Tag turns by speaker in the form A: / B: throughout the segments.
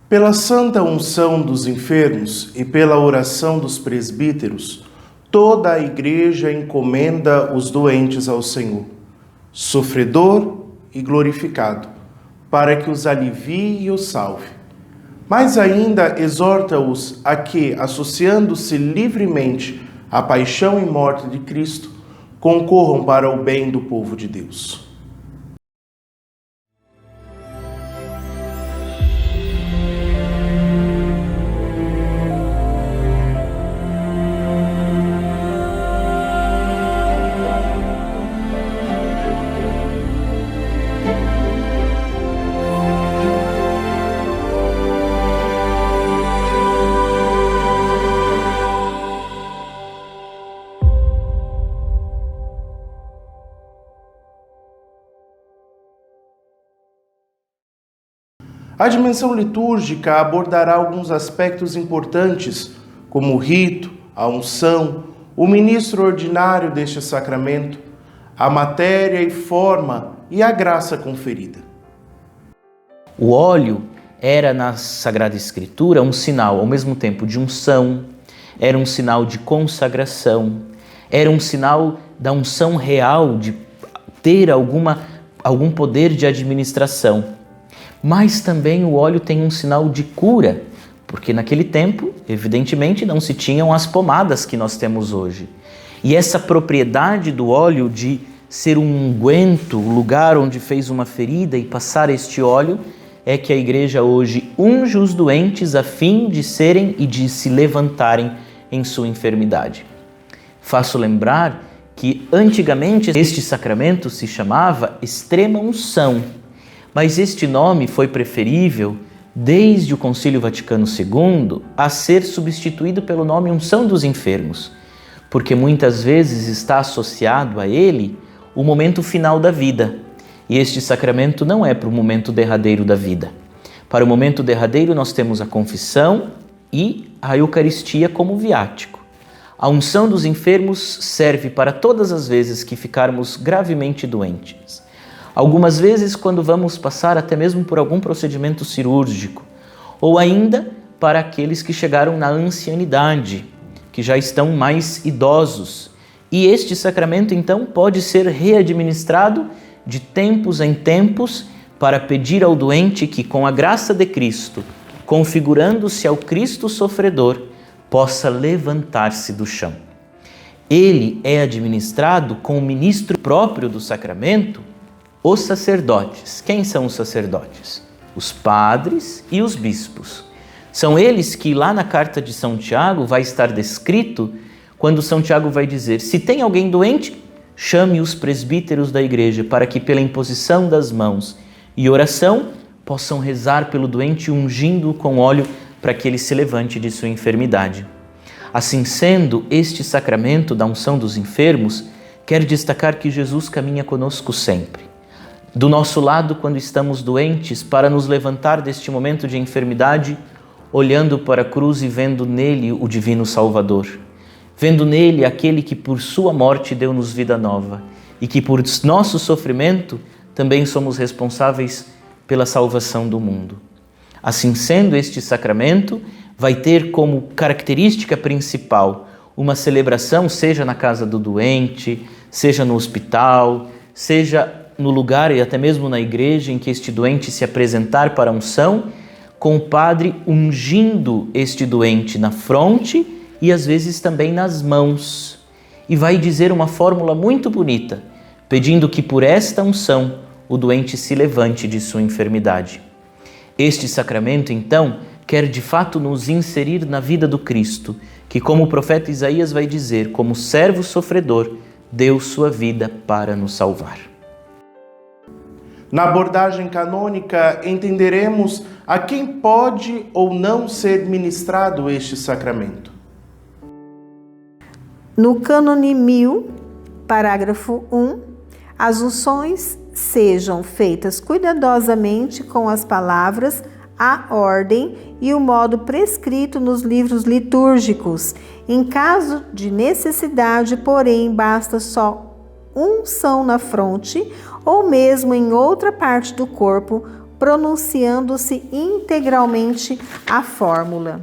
A: Pela santa unção dos enfermos e pela oração dos presbíteros, toda a Igreja encomenda os doentes ao Senhor, sofredor e glorificado, para que os alivie e os salve. Mas ainda exorta-os a que, associando-se livremente à paixão e morte de Cristo, concorram para o bem do povo de Deus. A dimensão litúrgica abordará alguns aspectos importantes, como o rito, a unção, o ministro ordinário deste sacramento, a matéria e forma e a graça conferida.
B: O óleo era na Sagrada Escritura um sinal, ao mesmo tempo, de unção, era um sinal de consagração, era um sinal da unção real, de ter algum poder de administração. Mas também o óleo tem um sinal de cura, porque naquele tempo, evidentemente, não se tinham as pomadas que nós temos hoje. E essa propriedade do óleo de ser um unguento, o lugar onde fez uma ferida e passar este óleo, é que a Igreja hoje unge os doentes a fim de serem e de se levantarem em sua enfermidade. Faço lembrar que antigamente este sacramento se chamava extrema unção, mas este nome foi preferível desde o Concílio Vaticano II a ser substituído pelo nome unção dos enfermos, porque muitas vezes está associado a ele o momento final da vida, e este sacramento não é para o momento derradeiro da vida. Para o momento derradeiro nós temos a confissão e a Eucaristia como viático. A unção dos enfermos serve para todas as vezes que ficarmos gravemente doentes. Algumas vezes quando vamos passar até mesmo por algum procedimento cirúrgico, ou ainda para aqueles que chegaram na ancianidade, que já estão mais idosos. E este sacramento então pode ser readministrado de tempos em tempos para pedir ao doente que, com a graça de Cristo, configurando-se ao Cristo sofredor, possa levantar-se do chão. Ele é administrado com o ministro próprio do sacramento, os sacerdotes. Quem são os sacerdotes? Os padres e os bispos. São eles que lá na carta de São Tiago vai estar descrito quando São Tiago vai dizer: se tem alguém doente, chame os presbíteros da igreja para que pela imposição das mãos e oração possam rezar pelo doente ungindo-o com óleo para que ele se levante de sua enfermidade. Assim sendo, este sacramento da unção dos enfermos quer destacar que Jesus caminha conosco sempre. Do nosso lado quando estamos doentes, para nos levantar deste momento de enfermidade, olhando para a cruz e vendo nele o divino Salvador, vendo nele aquele que por sua morte deu-nos vida nova e que por nosso sofrimento também somos responsáveis pela salvação do mundo. Assim sendo, este sacramento vai ter como característica principal uma celebração, seja na casa do doente, seja no hospital, seja no lugar e até mesmo na igreja em que este doente se apresentar para a unção, com o padre ungindo este doente na fronte e às vezes também nas mãos. E vai dizer uma fórmula muito bonita, pedindo que por esta unção o doente se levante de sua enfermidade. Este sacramento, então, quer de fato nos inserir na vida do Cristo, que, como o profeta Isaías vai dizer, como servo sofredor, deu sua vida para nos salvar.
A: Na abordagem canônica, entenderemos a quem pode ou não ser ministrado este sacramento.
C: No cânone 1000, parágrafo 1, as unções sejam feitas cuidadosamente com as palavras, a ordem e o modo prescrito nos livros litúrgicos. Em caso de necessidade, porém, basta só unção na fronte ou mesmo em outra parte do corpo, pronunciando-se integralmente a fórmula.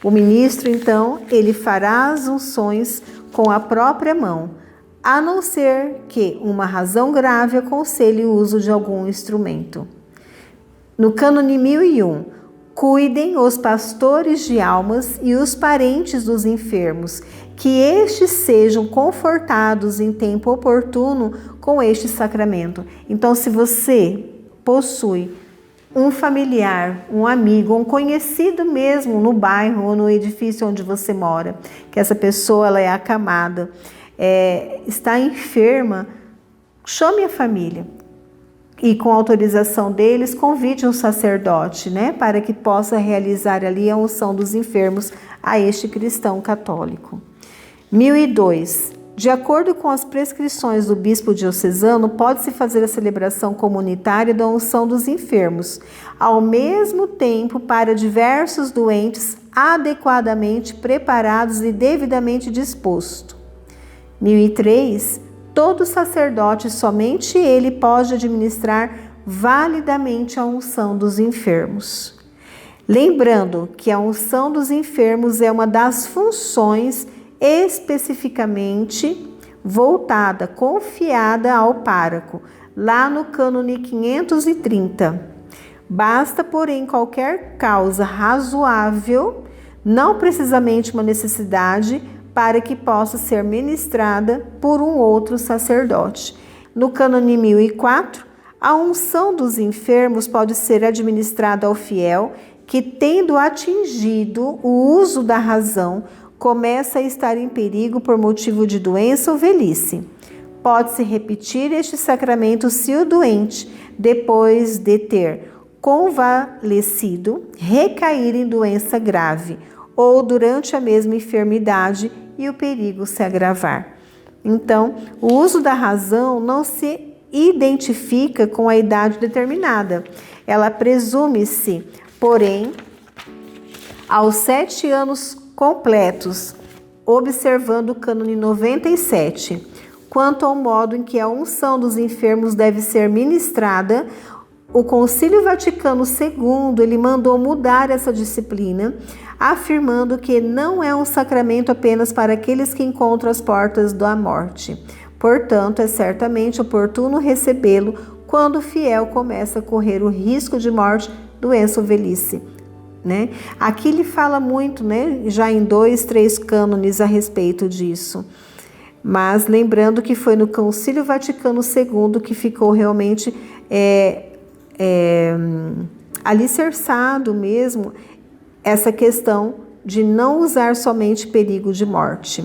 C: O ministro, então, ele fará as unções com a própria mão, a não ser que uma razão grave aconselhe o uso de algum instrumento. No cânone 1001, cuidem os pastores de almas e os parentes dos enfermos, que estes sejam confortados em tempo oportuno com este sacramento. Então, se você possui um familiar, um amigo, um conhecido mesmo no bairro ou no edifício onde você mora, que essa pessoa ela é acamada, está enferma, chame a família e com autorização deles convide um sacerdote, para que possa realizar ali a unção dos enfermos a este cristão católico. 1002. De acordo com as prescrições do bispo diocesano, pode-se fazer a celebração comunitária da unção dos enfermos, ao mesmo tempo para diversos doentes adequadamente preparados e devidamente dispostos. 1003. Todo sacerdote, somente ele, pode administrar validamente a unção dos enfermos. Lembrando que a unção dos enfermos é uma das funções especificamente voltada, confiada ao pároco, lá no cânone 530. Basta, porém, qualquer causa razoável, não precisamente uma necessidade, para que possa ser ministrada por um outro sacerdote. No cânone 1004, a unção dos enfermos pode ser administrada ao fiel que, tendo atingido o uso da razão, começa a estar em perigo por motivo de doença ou velhice. Pode-se repetir este sacramento se o doente, depois de ter convalescido, recair em doença grave ou durante a mesma enfermidade e o perigo se agravar. Então, o uso da razão não se identifica com a idade determinada. Ela presume-se, porém, aos 7 anos completos, observando o cânone 97. Quanto ao modo em que a unção dos enfermos deve ser ministrada, o Concílio Vaticano II ele mandou mudar essa disciplina, afirmando que não é um sacramento apenas para aqueles que encontram as portas da morte. Portanto, é certamente oportuno recebê-lo quando o fiel começa a correr o risco de morte, doença ou velhice. Aqui ele fala muito, já em 2, 3 cânones a respeito disso. Mas lembrando que foi no Concílio Vaticano II que ficou realmente alicerçado mesmo essa questão de não usar somente perigo de morte.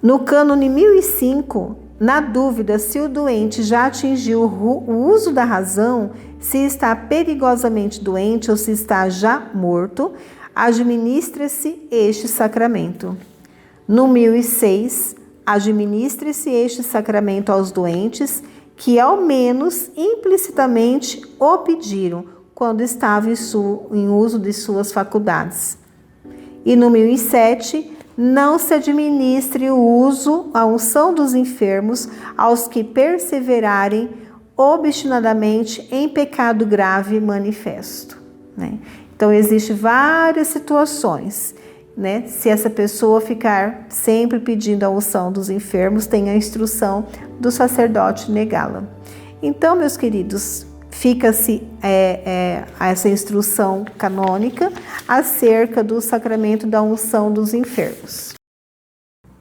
C: No cânone 1005, na dúvida se o doente já atingiu o uso da razão, se está perigosamente doente ou se está já morto, administra-se este sacramento. No 1006, administre-se este sacramento aos doentes que ao menos implicitamente o pediram quando estava em uso de suas faculdades. E no 1007, não se administre a unção dos enfermos aos que perseverarem obstinadamente em pecado grave manifesto. Então, existem várias situações. Se essa pessoa ficar sempre pedindo a unção dos enfermos, tem a instrução do sacerdote negá-la. Então, meus queridos, fica-se essa instrução canônica acerca do sacramento da unção dos enfermos.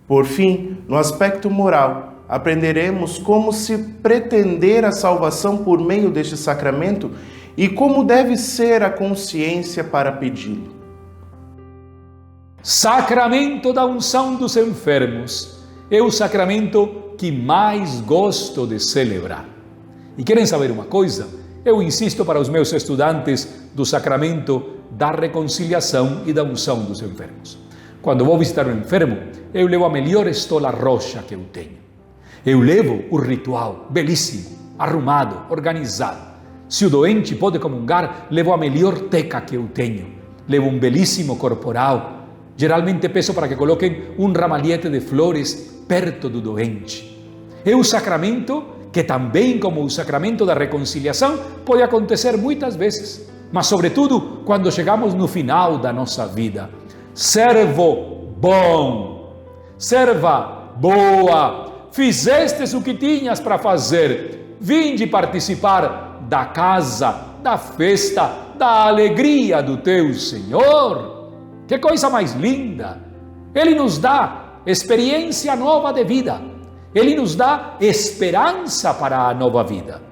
A: Por fim, no aspecto moral, aprenderemos como se pretender a salvação por meio deste sacramento e como deve ser a consciência para pedi-lo.
D: Sacramento da unção dos enfermos é o sacramento que mais gosto de celebrar. E querem saber uma coisa? Eu insisto para os meus estudantes do sacramento da reconciliação e da unção dos enfermos. Quando vou visitar um enfermo, eu levo a melhor estola roxa que eu tenho. Eu levo o ritual, belíssimo, arrumado, organizado. Se o doente pode comungar, levo a melhor teca que eu tenho. Levo um belíssimo corporal. Geralmente peço para que coloquem um ramalhete de flores perto do doente. É o sacramento que também, como o sacramento da reconciliação, pode acontecer muitas vezes, mas sobretudo quando chegamos no final da nossa vida. Servo bom, serva boa, fizestes o que tinhas para fazer, vinde participar da casa, da festa, da alegria do teu Senhor. Que coisa mais linda! Ele nos dá experiência nova de vida. Ele nos dá esperança para a nova vida.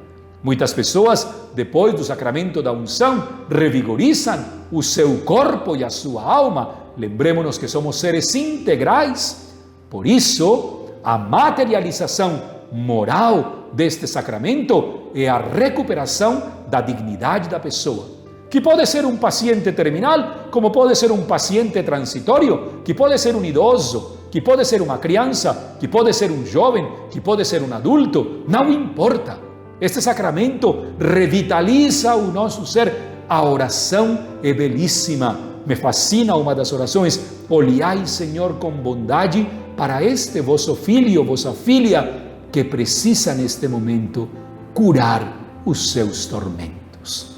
D: Muitas pessoas, depois do sacramento da unção, revigorizam o seu corpo e a sua alma. Lembremos-nos que somos seres integrais. Por isso, a materialização moral deste sacramento é a recuperação da dignidade da pessoa, que pode ser um paciente terminal, como pode ser um paciente transitório, que pode ser um idoso, que pode ser uma criança, que pode ser um jovem, que pode ser um adulto, não importa. Este sacramento revitaliza o nosso ser. A oração é belíssima. Me fascina uma das orações: olhai, Senhor, com bondade para este vosso filho, vossa filha, que precisa neste momento curar os seus tormentos.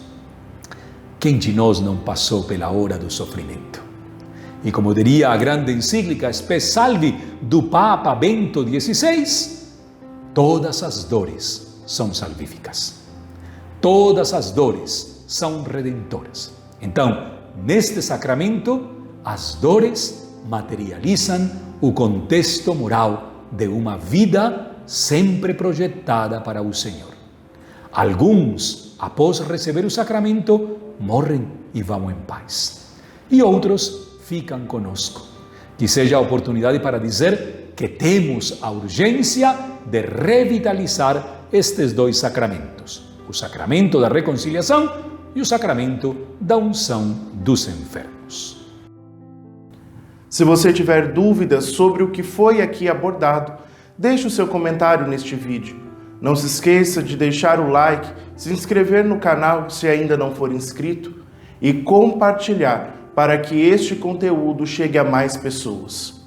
D: Quem de nós não passou pela hora do sofrimento? E como diria a grande encíclica Spes Salvi do Papa Bento XVI, todas as dores são salvíficas. Todas as dores são redentoras. Então, neste sacramento, as dores materializam o contexto moral de uma vida sempre projetada para o Senhor. Alguns, após receber o sacramento, morrem e vão em paz. E outros ficam conosco. Que seja a oportunidade para dizer que temos a urgência de revitalizar estes dois sacramentos: o sacramento da reconciliação e o sacramento da unção dos enfermos.
A: Se você tiver dúvidas sobre o que foi aqui abordado, deixe o seu comentário neste vídeo. Não se esqueça de deixar o like, se inscrever no canal se ainda não for inscrito e compartilhar para que este conteúdo chegue a mais pessoas.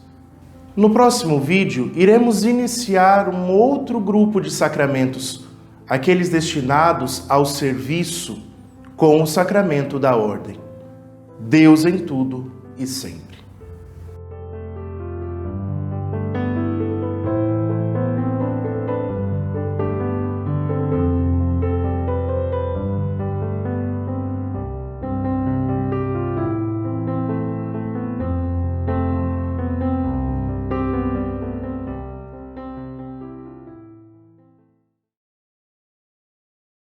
A: No próximo vídeo, iremos iniciar um outro grupo de sacramentos, aqueles destinados ao serviço com o sacramento da ordem. Deus em tudo e sempre.